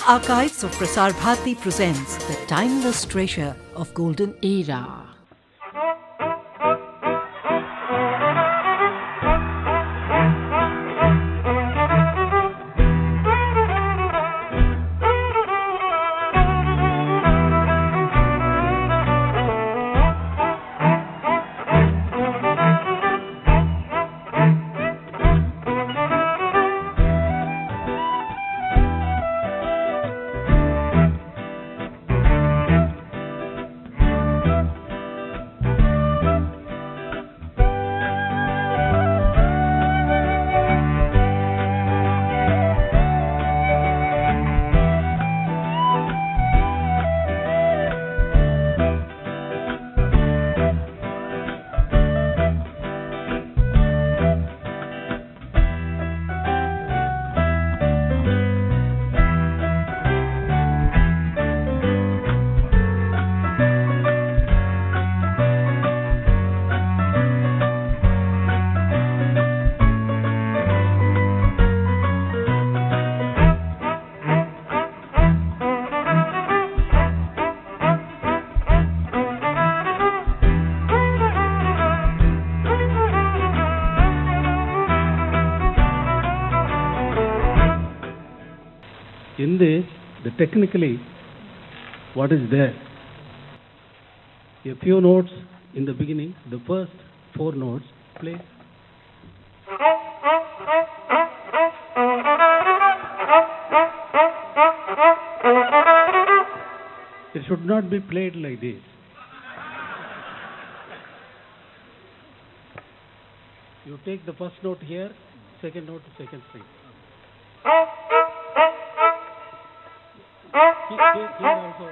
Archives of Prasar Bharati presents the timeless treasure of golden era. In this, technically, what is there? A few notes in the beginning, the first 4 notes, play. It should not be played like this. You take the first note here, second note to second string. Here also.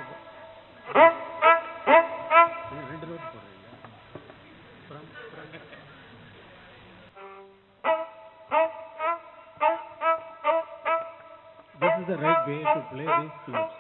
This is the right way to play these notes.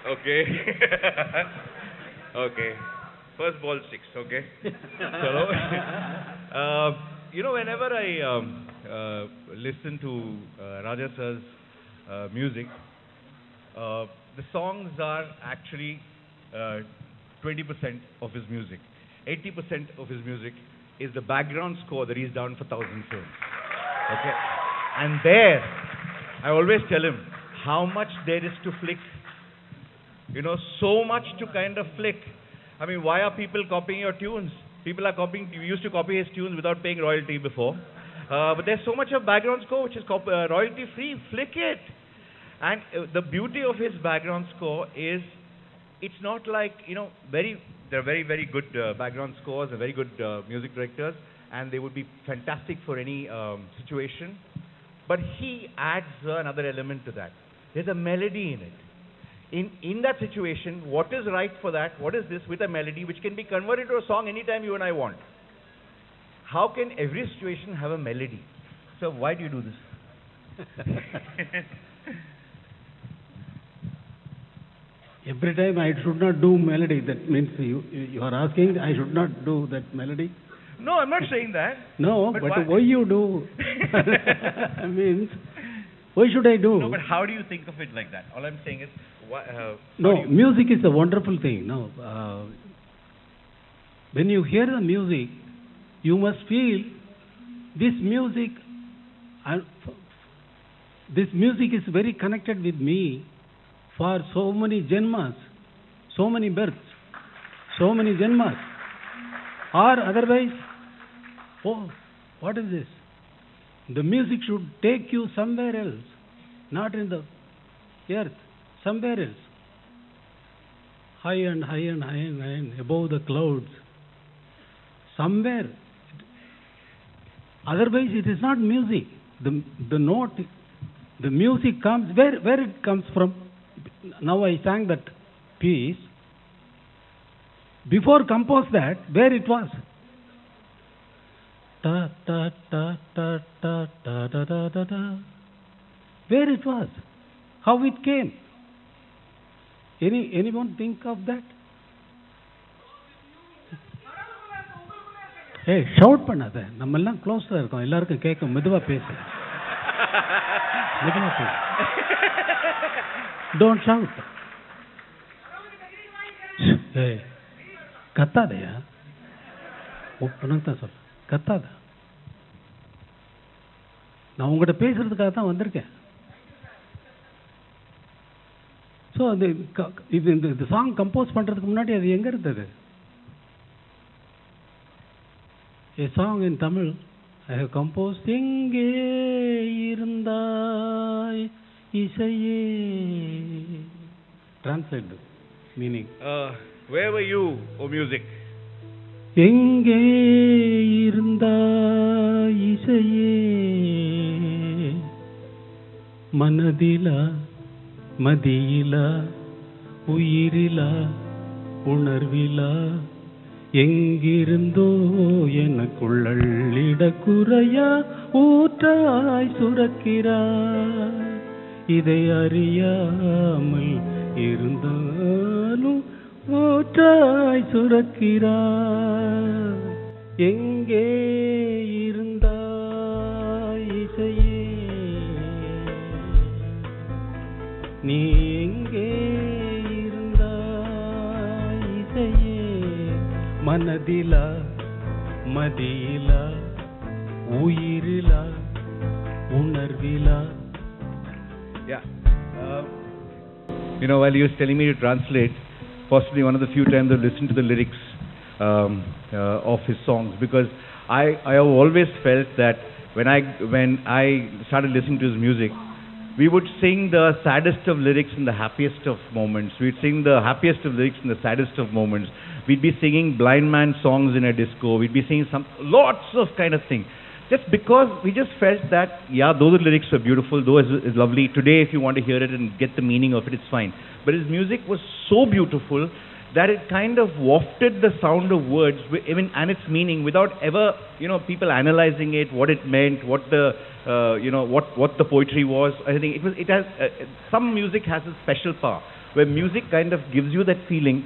Okay. Okay. First ball 6, okay? Chalo. Whenever I listen to Raja sir's music, the songs are actually 20% of his music. 80% of his music is the background score that he's done for 1,000 films. Okay? And there, I always tell him how much there is to flick. So much to kind of flick. I mean, why are people copying your tunes? People are copying, you used to copy his tunes without paying royalty before. But there's so much of background score which is royalty free. Flick it. And the beauty of his background score is, it's not like, there are very, very good background scores, and very good music directors, and they would be fantastic for any situation. But he adds another element to that. There's a melody in it. In that situation, what is right for that? What is this with a melody which can be converted to a song anytime you and I want? How can every situation have a melody? So why do you do this? Every time I should not do melody. That means you are asking I should not do that melody? No, I'm not saying that. No, but why you do? Means, why should I do? No, but how do you think of it like that? All I'm saying is, no, music is a wonderful thing. No, when you hear the music, you must feel this music, and this music is very connected with me for so many janmas, so many births, so many janmas. Or otherwise, oh, what is this? The music should take you somewhere else, not in the earth, somewhere else. High and high and high and high and above the clouds. Somewhere. Otherwise, it is not music. The note, the music comes, where it comes from. Now I sang that piece. Before compose that, where it was? Ta ta ta ta ta ta ta ta ta ta. Where it was? How it came? Anyone think of that? Hey, shout பண்ணாத. நம்ம எல்லாம் க்ளோஸ்ல இருக்கோம். எல்லாருக்கும் கேட்கும். மெதுவா பேசு. மெதுவா பேசு. Don't shout. Hey, கத்தாதயா. உனக்கு தான் சொல்ல. கத்தாத. நான் உங்ககிட்ட பேசுறதுக்காக தான் வந்திருக்கேன். ஸோ இந்த சாங் கம்போஸ் பண்ணுறதுக்கு முன்னாடி அது எங்கே இருந்தது? A song in Tamil I have composed. எங்கே இருந்தாய் இசையே. Translate the meaning. Where were you, oh music? எங்கே இருந்தாய் இசையே. மனதிலா மதியிலா உயிரிலா உணர்விலா எங்கிருந்தோ எனக்குள்ளிட குறையா ஊற்றாய் சுரக்கிறாய். இதை அறியாமல் இருந்தாலும் ஊற்றாய் சுரக்கிறாய். எங்கே இருந்தாய் இசையே. நீ எங்கே இருந்தாய் இசையே. மனதிலா மதியிலா உயிரிலா உணர்விலா. Yeah. While he was telling me to translate, possibly one of the few times I've listened to the lyrics of his songs, because I have always felt that when I started listening to his music, we would sing the saddest of lyrics in the happiest of moments. We'd sing the happiest of lyrics in the saddest of moments. We'd be singing blind man songs in a disco. We'd be singing lots of kind of thing. Just because we just felt that, yeah, those lyrics were beautiful, those is lovely. Today, if you want to hear it and get the meaning of it, it's fine. But his music was so beautiful that it kind of wafted the sound of words, even and its meaning, without ever, people analyzing it, what it meant, what the, what the poetry was. I think it has some music has a special power where music kind of gives you that feeling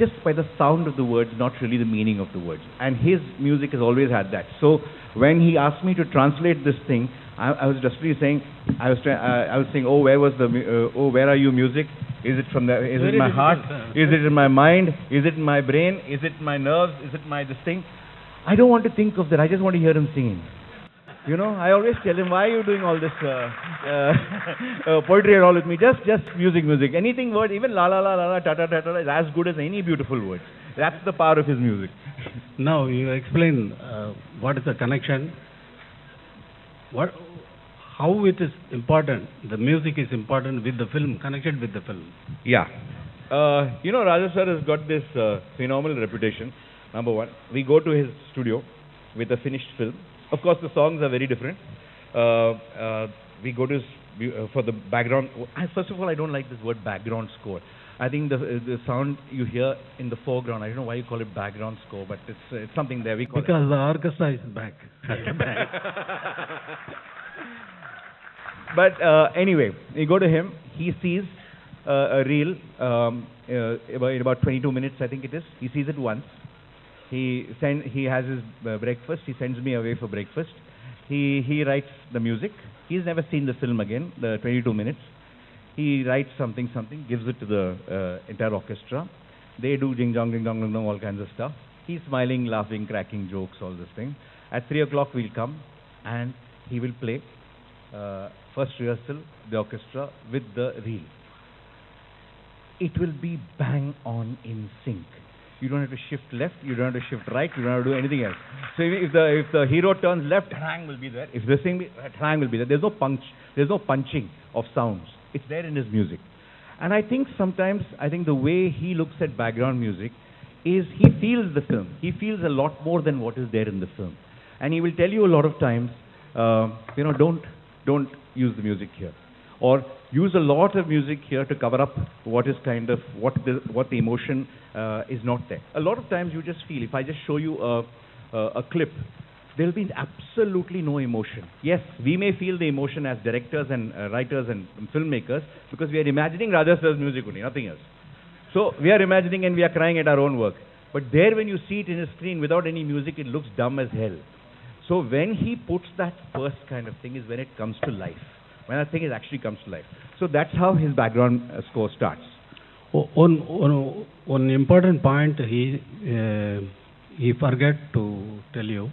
just by the sound of the words, not really the meaning of the words. And his music has always had that. So when he asked me to translate this thing, I was just really saying, I was saying, oh, where are you, music? Is it from is it my heart? Is it in my mind? Is it in my brain? Is it my nerves? Is it my this thing? I don't want to think of that. I just want to hear him singing. I always tell him, why are you doing all this poetry and all with me? Just music. Anything word, even la la la la la ta ta ta ta is as good as any beautiful word. That's the power of his music. Now you explain what is the connection. How it is important. The music is important with the film, connected with the film. Yeah. Raja sir has got this phenomenal reputation. Number one, we go to his studio with a finished film. Of course, the songs are very different. We go to for the background. First of all, I don't like this word background score. I think the sound you hear in the foreground, I don't know why you call it background score, but it's something there. We call because the orchestra is back. But anyway, we go to him. He sees a reel in about 22 minutes, I think it is. He sees it once. He has his breakfast. He sends me away for breakfast. He writes the music. He's never seen the film again, the 22 minutes. He writes something, gives it to the entire orchestra. They do ding dong, all kinds of stuff. He's smiling, laughing, cracking jokes, all this thing. At 3 o'clock we'll come and he will play first rehearsal, the orchestra with the reel. It will be bang on in sync. You don't have to shift left, you don't have to shift right, you don't have to do anything else. So if the hero turns left, Harang will be there. If the sing, Harang will be there. There's no punching of sounds. It's there in his music. And I think sometimes, the way he looks at background music is he feels the film. He feels a lot more than what is there in the film. And he will tell you a lot of times, don't use the music here. Or use a lot of music here to cover up what is what the emotion is not there. A lot of times you just feel, if I just show you a clip, there will be absolutely no emotion. Yes, we may feel the emotion as directors and writers and filmmakers because we are imagining Raja Sir's music only, nothing else. So we are imagining and we are crying at our own work. But there when you see it in a screen without any music, it looks dumb as hell. So when he puts that first kind of thing is when it comes to life. When that thing actually comes to life. So that's how his background score starts. One important point he forgot to tell you.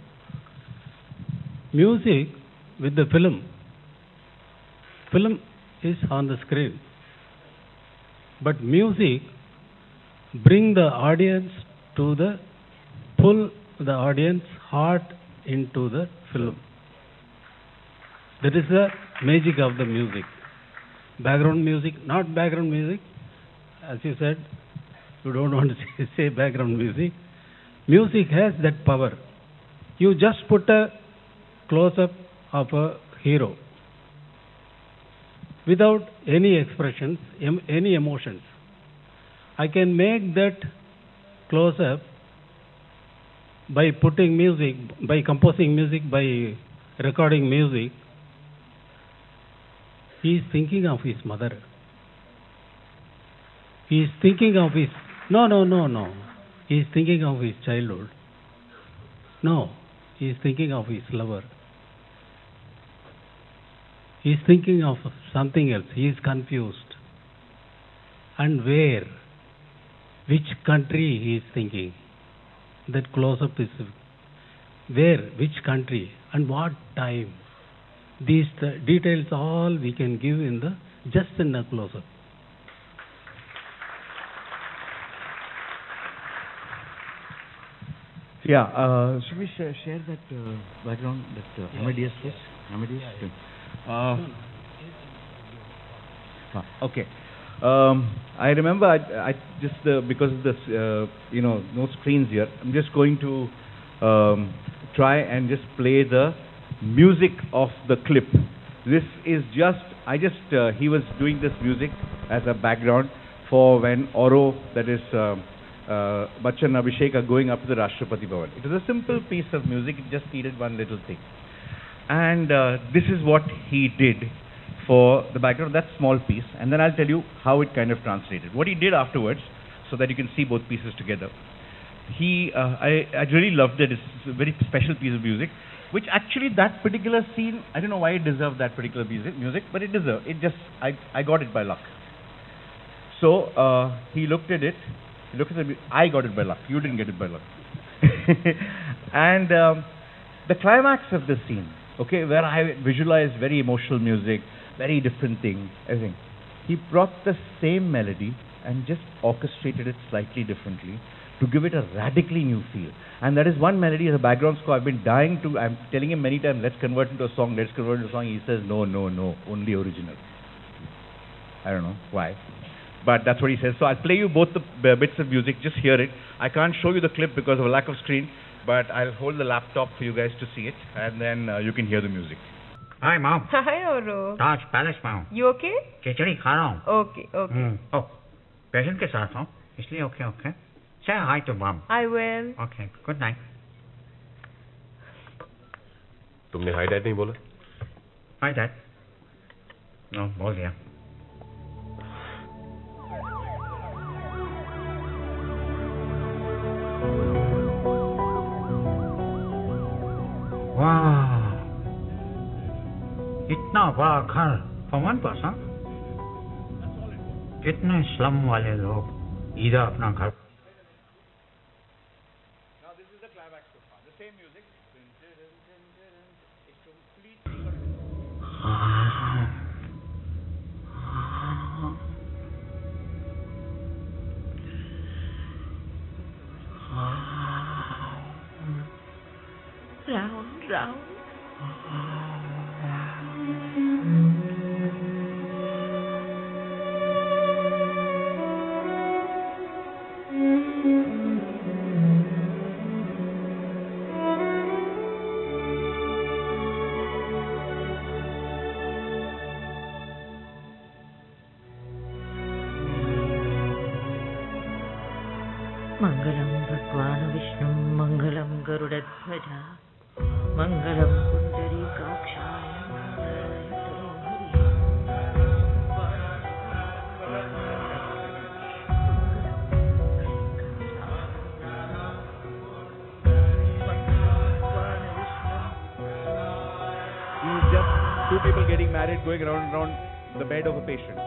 Music with the film. Film is on the screen. But music bring the audience to pull the audience heart into the film. That is the magic of the music. Background music, not background music. As you said, you don't want to say background music. Music has that power. You just put a close-up of a hero without any expressions, any emotions. I can make that close-up by putting music, by composing music, by recording music. He is thinking of his mother. He is thinking of his... No. He is thinking of his childhood. No. He is thinking of his lover. He is thinking of something else. He is confused. And where? Which country he is thinking? That close-up is... Where? Which country? And what time? These details all we can give just in a close-up. Yeah, should we share that background, that Amadeus, please? Amadeus? Okay. I remember I just because of this, no screens here, I'm just going to try and just play the music of the clip. This is he was doing this music as a background for when Oro, that is Bachchan Abhishek, are going up to the Rashtrapati Bhavan. It was a simple piece of music, it just needed one little thing. And this is what he did for the background, that small piece, and then I'll tell you how it kind of translated. What he did afterwards, so that you can see both pieces together. I really loved it. It's a very special piece of music, which actually that particular scene, I don't know why it deserved that particular music, but it deserved. I got it by luck. So he looked at it. I got it by luck. You didn't get it by luck. And the climax of this scene, okay, where I visualized very emotional music, very different thing, everything. He brought the same melody and just orchestrated it slightly differently to give it a radically new feel. And that is one melody as a background score. I've been dying to, I'm telling him many times, let's convert into a song. He says, no, only original. I don't know why, but that's what he says. So I'll play you both the bits of music, just hear it. I can't show you the clip because of a lack of screen, but I'll hold the laptop for you guys to see it, and then you can hear the music. Hi, Mom. Hi, Oro. Taj Palace, Mom. You okay? खिचड़ी खा रहा हूँ. Okay. Oh, patient के साथ हूँ, इसलिए okay. Say hi to Mom. I will. Okay, good night. तुमने hi dad नहीं बोला? Hi, Dad. No, बोल दिया. Wow. इतना बड़ा घर for one person. कितने स्लम वाले लोग इधर अपना घर. Now this This is the climax so far. The same music. It's completely. Round, round. Mangalam Bhagwan Vishnu, Mangalam Garudaಧ್ವಜ, Mangalam Pundarikakshaaya, These are just two people getting married, going round and round the bed of a patient.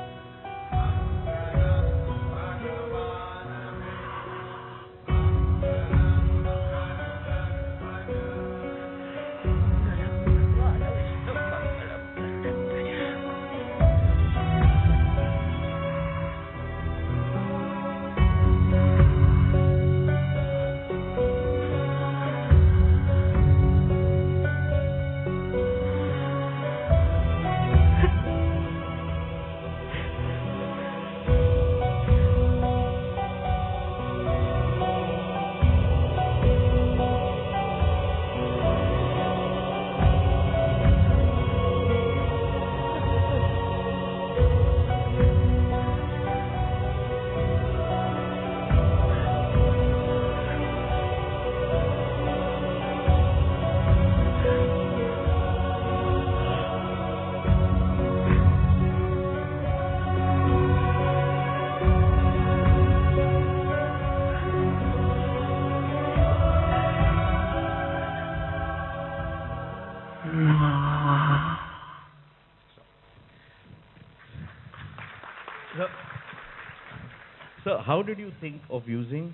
So how did you think of using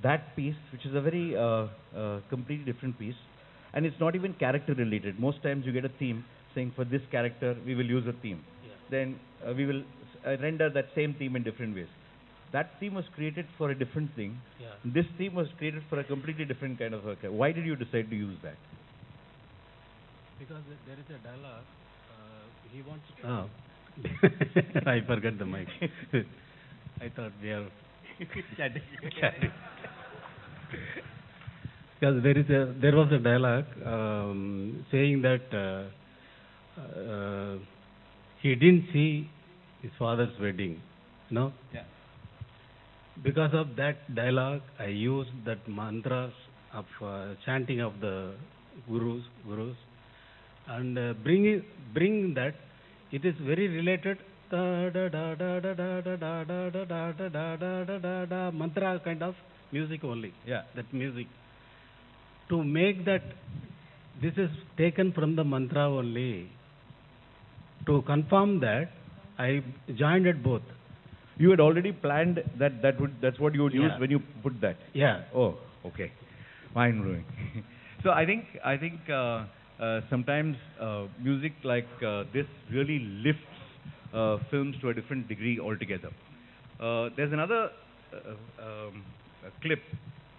that piece, which is a very completely different piece, and it's not even character related. Most times you get a theme saying for this character we will use a theme. Yeah. Then we will render that same theme in different ways. That theme was created for a different thing. Yeah. This theme was created for a completely different kind of work. Why did you decide to use that? Because there is a dialogue. He wants to. I forgot the mic. I thought we are. Because there was a dialogue saying that he didn't see his father's wedding. No. Yeah. Because of that dialogue, I used that mantras of chanting of the gurus, and bring that. It is very related. Da da da da da da da da da da da da da da da mantra kind of music only. Yeah. That music. To make that, this is taken from the mantra only. To confirm that, I joined it both. You had already planned that's what you would use when you put that. Yeah. Oh, okay. Mind blowing. So I think sometimes music like this really lifts films to a different degree altogether. There's another clip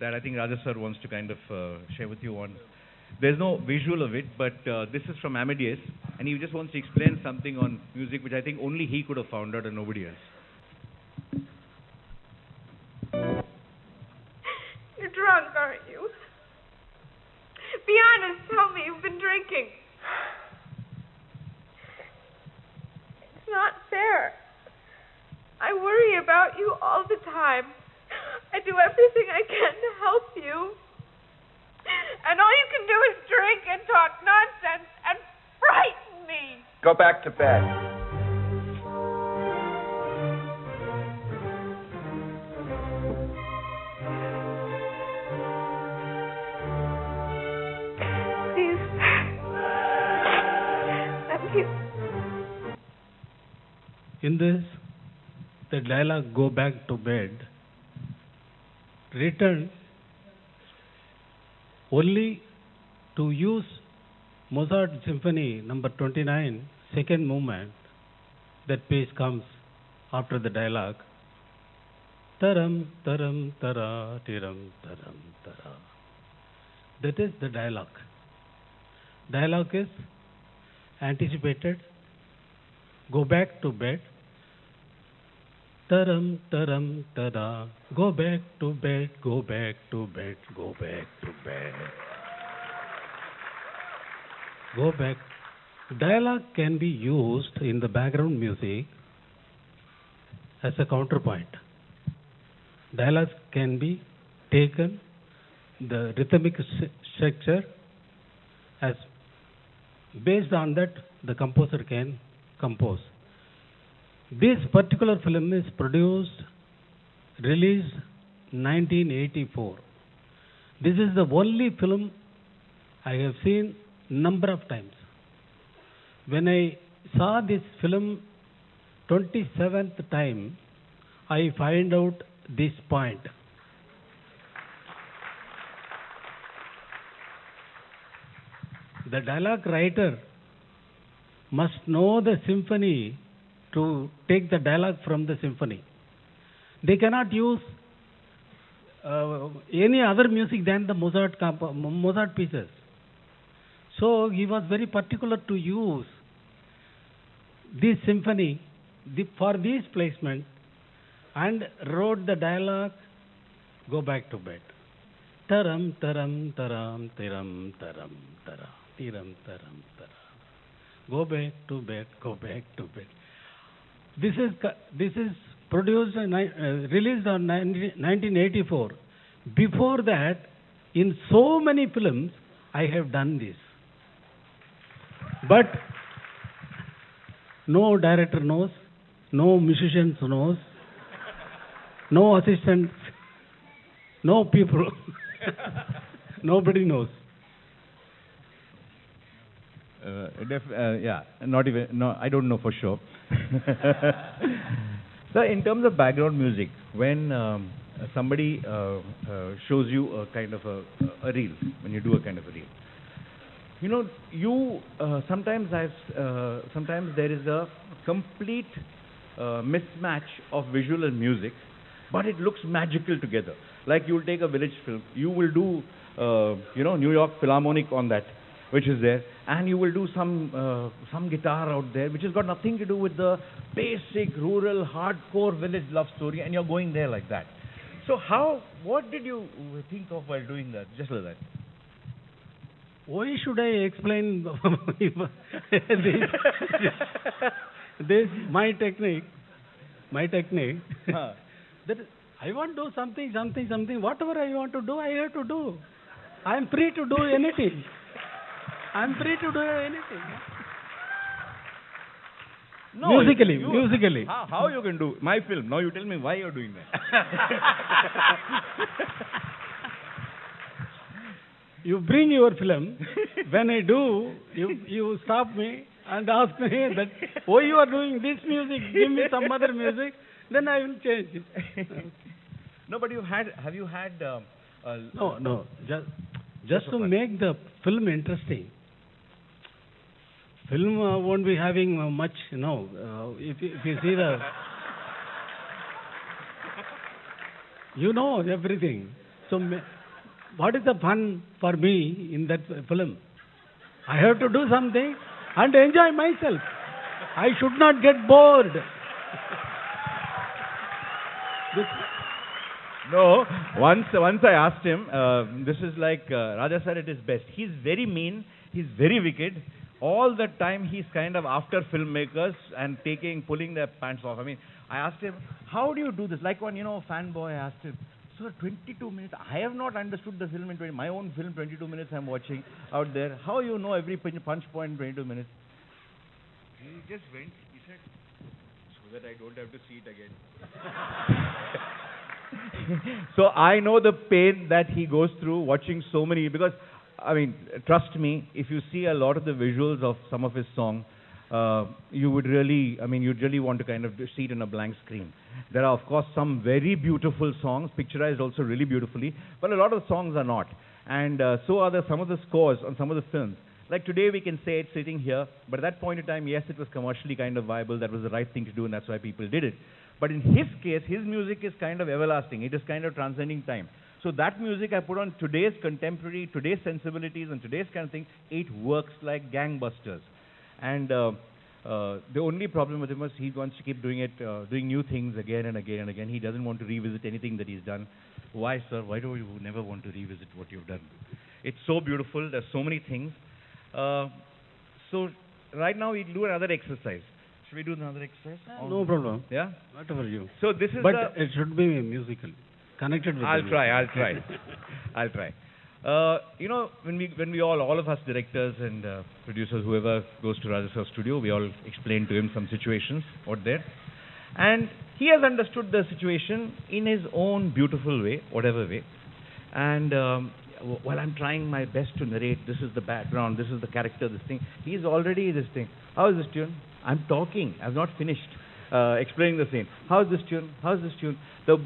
that I think Raja sir wants to kind of share with you on. There's no visual of it, but this is from Amadeus, and he just wants to explain something on music which I think only he could have found out and nobody else. You're drunk, aren't you? Be honest, tell me you've been drinking. It's not fair. I worry about you all the time. I do everything I can to help you. And all you can do is drink and talk nonsense and frighten me. Go back to bed. Please. Thank you. In this, the dialogue "Go back to bed" written only to use Mozart Symphony number 29, second movement, that piece comes after the dialogue. Taram, taram, tara, tiram, taram, tara. That is the dialogue. Dialogue is anticipated. Go back to bed. Taram, taram, tada. Go back to bed, go back to bed, go back to bed. Go back. Dialogue can be used in the background music as a counterpoint. Dialogues can be taken, the rhythmic structure, as based on that the composer can compose. This particular film is released 1984. This is the only film I have seen number of times. When I saw this film 27th time, I find out this point. The dialogue writer must know the symphony to take the dialogue from the symphony. They cannot use any other music than the Mozart pieces. So he was very particular to use this symphony for this placement and wrote the dialogue, go back to bed. Taram, taram, taram, tiram, taram, tara, tiram, taram, tara. Go back to bed, go back to bed. This is produced and released on 1984. Before that, in so many films, I have done this. But no director knows, no musicians knows, no assistants, no people, nobody knows. Yeah, not even, no, I don't know for sure. So in terms of background music, when somebody shows you a kind of a reel, when you do a kind of a reel, you know, sometimes there is a complete mismatch of visual and music, but it looks magical together. Like you'll take a village film, you will do, New York Philharmonic on that, which is there, and you will do some guitar out there, which has got nothing to do with the basic rural hardcore village love story, and you're going there like that. So what did you think of while doing that, just like that? Why should I explain this my technique? That I want to do something. Whatever I want to do, I have to do. I am free to do anything. No, musically. How you can do my film? Now you tell me why you're doing that. You bring your film. When I do, you stop me and ask me that why you are doing this music. Give me some other music. Then I will change it. No, but have you had? No. Just to make the film interesting. Film won't be having much, if you see the, you know everything. So what is the fun for me in that film? I have to do something and enjoy myself. I should not get bored. No, once I asked him, this is like Raja said it is best. He's very mean, he's very wicked. All the time he's kind of after filmmakers and pulling their pants off. I mean, I asked him, how do you do this? Like one, fanboy, I asked him, sir, 22 minutes, I have not understood the film in my own film, 22 minutes I'm watching out there. How you know every punch point in 22 minutes? He just went, he said, so that I don't have to see it again. So I know the pain that he goes through watching so many, because I mean, trust me, if you see a lot of the visuals of some of his songs, you'd really want to kind of see it in a blank screen. There are, of course, some very beautiful songs, picturized also really beautifully, but a lot of the songs are not. And so are some of the scores on some of the films. Like today we can say it's sitting here, but at that point in time, yes, it was commercially kind of viable, that was the right thing to do, and that's why people did it. But in his case, his music is kind of everlasting. It is kind of transcending time. So that music I put on today's contemporary, today's sensibilities and today's kind of thing, it works like gangbusters. And the only problem with him was he wants to keep doing it, doing new things again and again and again. He doesn't want to revisit anything that he's done. Why, sir? Why do you never want to revisit what you've done? It's so beautiful. There's so many things. So right now we'll do another exercise. Should we do another exercise? No problem. Yeah? Whatever you. So this is But it should be musical. Connected with I'll the try. I'll try. You know, when we all of us directors and producers, whoever goes to Raja Sir's studio, we all explain to him some situations out there. And he has understood the situation in his own beautiful way, whatever way. And while I'm trying my best to narrate, this is the background, this is the character, this thing, he's already this thing. How is this tune? I'm talking. I've not finished explaining the scene. How is this tune? How is this tune? The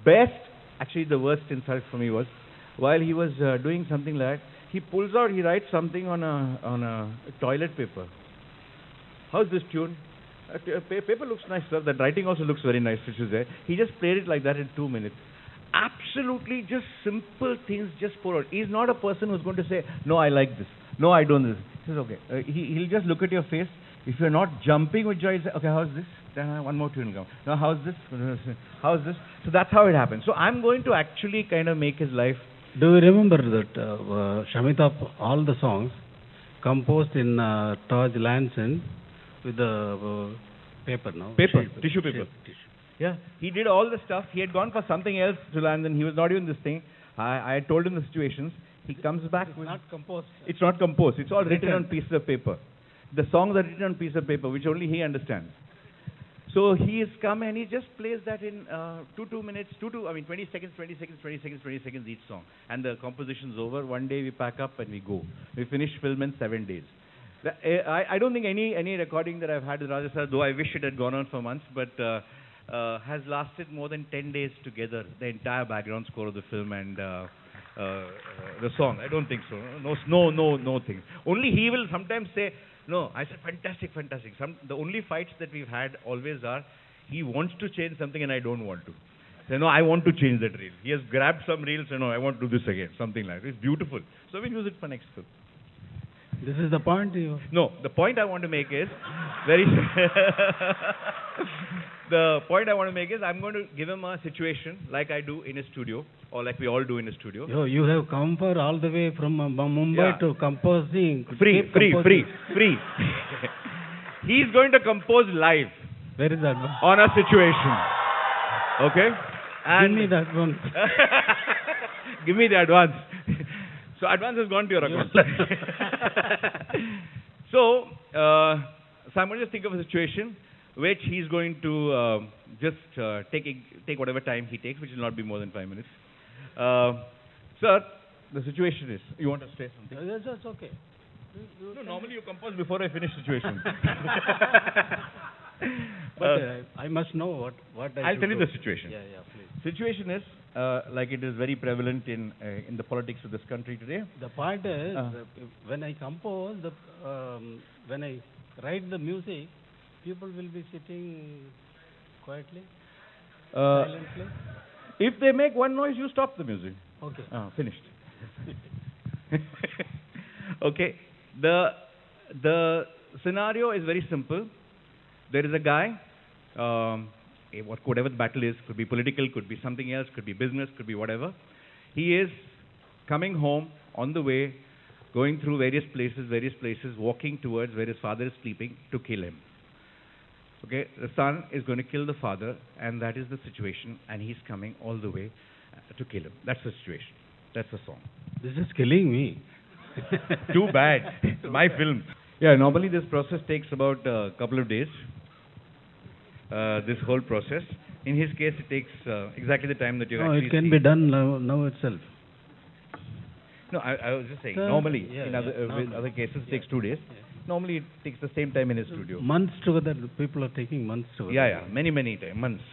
best, actually the worst insult for me was, while he was doing something like that, he pulls out, he writes something on a toilet paper. How's this tune? Paper looks nice, sir. That writing also looks very nice, which is there. He just played it like that in 2 minutes. Absolutely just simple things just pour out. He's not a person who's going to say, no, I like this. No, I don't this. He says, okay. He'll just look at your face. If you're not jumping with joy, he'll say, okay, how's this? Then one more tune will come. Now, how's this? How's this? So that's how it happens. So I'm going to actually kind of make his life. Do you remember that Shamitab, all the songs composed in Taj Lands End with the paper, no? Paper, tissue paper. Tissue. Yeah, he did all the stuff. He had gone for something else to land, and he was not even this thing. I had told him the situations. He comes back with... It's not composed. It's not composed. It's all written on pieces of paper. The songs are written on pieces of paper, which only he understands. So he has come and he just plays that in 2 minutes, 20 seconds, 20 seconds, 20 seconds, 20 seconds each song. And the composition's over. One day we pack up and we go. We finish film in 7 days. I don't think any recording that I've had with Raja Sir, though I wish it had gone on for months, but has lasted more than 10 days together, the entire background score of the film and the song. I don't think so. No thing. Only he will sometimes say, no, I said, fantastic. The only fights that we've had always are, he wants to change something and I don't want to. Say, no, I want to change that reel. He has grabbed some reels and no, I want to do this again, something like that. It's beautiful. So we'll use it for next film. This is the point you... No, the point I want to make is, the point I want to make is, I'm going to give him a situation like I do in his studio, or like we all do in his studio. Yo, you have come for all the way from Mumbai to composing. Free. He's going to compose live. Where is that? On a situation. Okay? And give me that one. Give me the advance. So advance has gone to your account. So I'm going to just think of a situation which he's going to just take whatever time he takes, which will not be more than 5 minutes. Sir, the situation is, you want to say something? That's okay. No, normally you compose before I finish situation. But I must know what I'll tell you the situation. Yeah, please. Situation is, like it is very prevalent in the politics of this country today. The point is, when I compose, when I write the music, people will be sitting quietly, silently. If they make one noise, you stop the music. Okay. Finished. Okay. The scenario is very simple. There is a guy, whatever the battle is, could be political, could be something else, could be business, could be whatever. He is coming home on the way, going through various places, walking towards where his father is sleeping to kill him. Okay, the son is going to kill the father, and that is the situation, and he's coming all the way to kill him. That's the situation. That's the song. This is killing me. Too bad. My film. Yeah, normally this process takes about a couple of days. This whole process. In his case, it takes exactly the time that you actually it can see. be done now itself. No, I was just saying, normally, in other cases, it takes 2 days. Yeah. Normally, it takes the same time in his studio. Months together, people are taking months together. Yeah, many times, months.